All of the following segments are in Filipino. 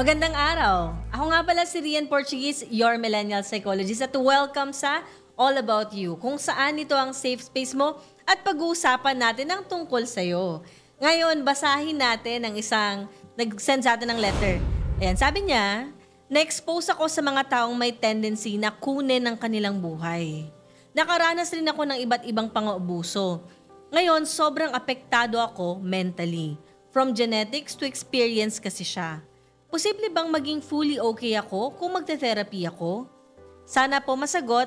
Magandang araw! Ako nga pala si Rian Portuguese, your millennial psychologist at welcome sa All About You, kung saan ito ang safe space mo at pag-uusapan natin ang tungkol sa'yo. Ngayon, basahin natin ang isang nag-send sa atin ng letter. Ayan, sabi niya, na-expose ako sa mga taong may tendency na kunin ang kanilang buhay. Nakaranas rin ako ng iba't ibang pang-abuso. Ngayon, sobrang apektado ako mentally. From genetics to experience kasi siya. Posible bang maging fully okay ako kung magte-therapy ako? Sana po masagot.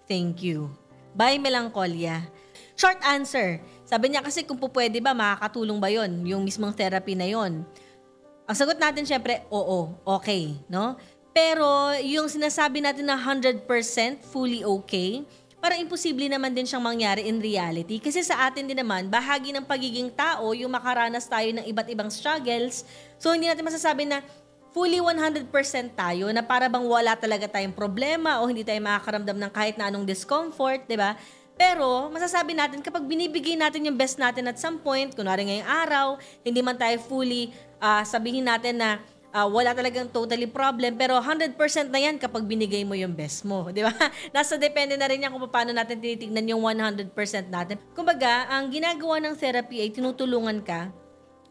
Thank you. Bye, Melancholia. Short answer. Sabi niya kasi kung po pwede ba, makakatulong ba yon yung mismong therapy na yon. Ang sagot natin syempre, oo, okay, no? Pero yung sinasabi natin na 100% fully okay, parang imposible naman din siyang mangyari in reality. Kasi sa atin din naman, bahagi ng pagiging tao, yung makaranas tayo ng iba't ibang struggles. So hindi natin masasabi na fully 100% tayo, na para bang wala talaga tayong problema o hindi tayo makakaramdam ng kahit na anong discomfort, di ba? Pero masasabi natin kapag binibigay natin yung best natin at some point, kunwari ngayong araw, hindi man tayo fully sabihin natin na wala talagang totally problem, pero 100% na yan kapag binigay mo yung best mo, di ba? Nasa depende na rin yan kung paano natin tinitignan yung 100% natin. Kumbaga, ang ginagawa ng therapy ay tinutulungan ka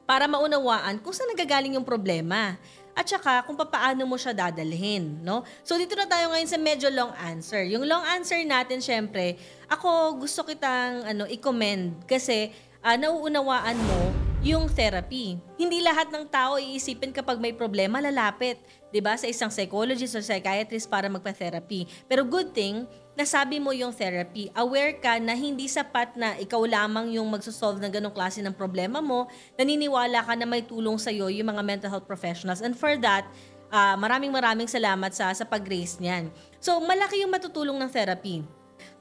para maunawaan kung saan nagagaling yung problema. At saka kung paano mo siya dadalhin, no? So dito na tayo ngayon sa medyo long answer. Yung long answer natin, syempre, ako gusto kitang i-commend kasi nauunawaan mo yung therapy. Hindi lahat ng tao iisipin kapag may problema lalapit, 'di ba, sa isang psychologist or psychiatrist para magpa-therapy. Pero good thing nasabi mo yung therapy. Aware ka na hindi sapat na ikaw lamang yung magsosolve ng ganong klase ng problema mo. Naniniwala ka na may tulong sa'yo yung mga mental health professionals. And for that, maraming salamat sa pag-raise niyan. So, malaki yung matutulong ng therapy.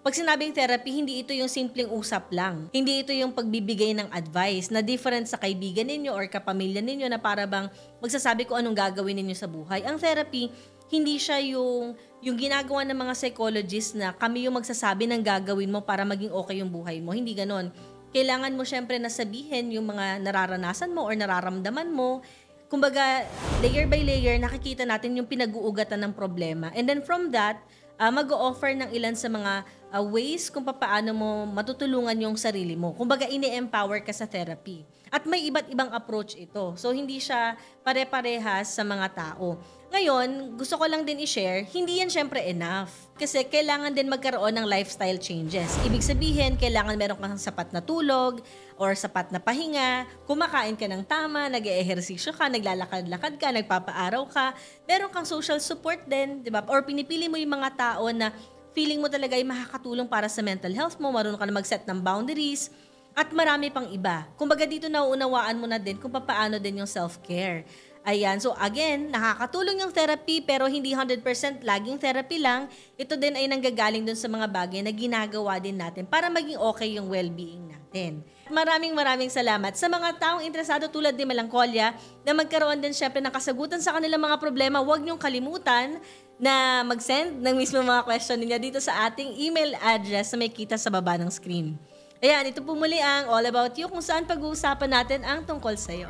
Pag sinabing therapy, hindi ito yung simpleng usap lang. Hindi ito yung pagbibigay ng advice na different sa kaibigan ninyo or kapamilya ninyo na para bang magsasabi kung anong gagawin ninyo sa buhay. Ang therapy, hindi siya yung ginagawa ng mga psychologists na kami yung magsasabi ng gagawin mo para maging okay yung buhay mo. Hindi ganon. Kailangan mo syempre na sabihin yung mga nararanasan mo or nararamdaman mo. Kumbaga, layer by layer, nakikita natin yung pinag-uugatan ng problema. And then from that, mag-o-offer ng ilan sa mga ways kung paano mo matutulungan yung sarili mo. Kumbaga, ini-empower ka sa therapy. At may iba't ibang approach ito. So, hindi siya pare-parehas sa mga tao. Ngayon, gusto ko lang din i-share, hindi yan syempre enough. Kasi kailangan din magkaroon ng lifestyle changes. Ibig sabihin, kailangan meron kang sapat na tulog or sapat na pahinga, kumakain ka ng tama, nag-eehersisyo ka, naglalakad-lakad ka, nagpapaaraw ka, meron kang social support din, di ba? Or pinipili mo yung mga tao na feeling mo talaga ay makakatulong para sa mental health mo, marunong ka na mag-set ng boundaries, at marami pang iba. Kumbaga dito nauunawaan mo na din kung paano din yung self-care. Ayan, so again, nakakatulong yung therapy pero hindi 100% laging therapy lang. Ito din ay nanggagaling dun sa mga bagay na ginagawa din natin para maging okay yung well-being natin. Maraming salamat sa mga taong interesado tulad ni Melancholia na magkaroon din syempre ng kasagutan sa kanilang mga problema. Huwag niyong kalimutan na mag-send ng mismo mga question niya dito sa ating email address na may kita sa baba ng screen. Ayan, ito po muli ang All About You kung saan pag-uusapan natin ang tungkol sa'yo.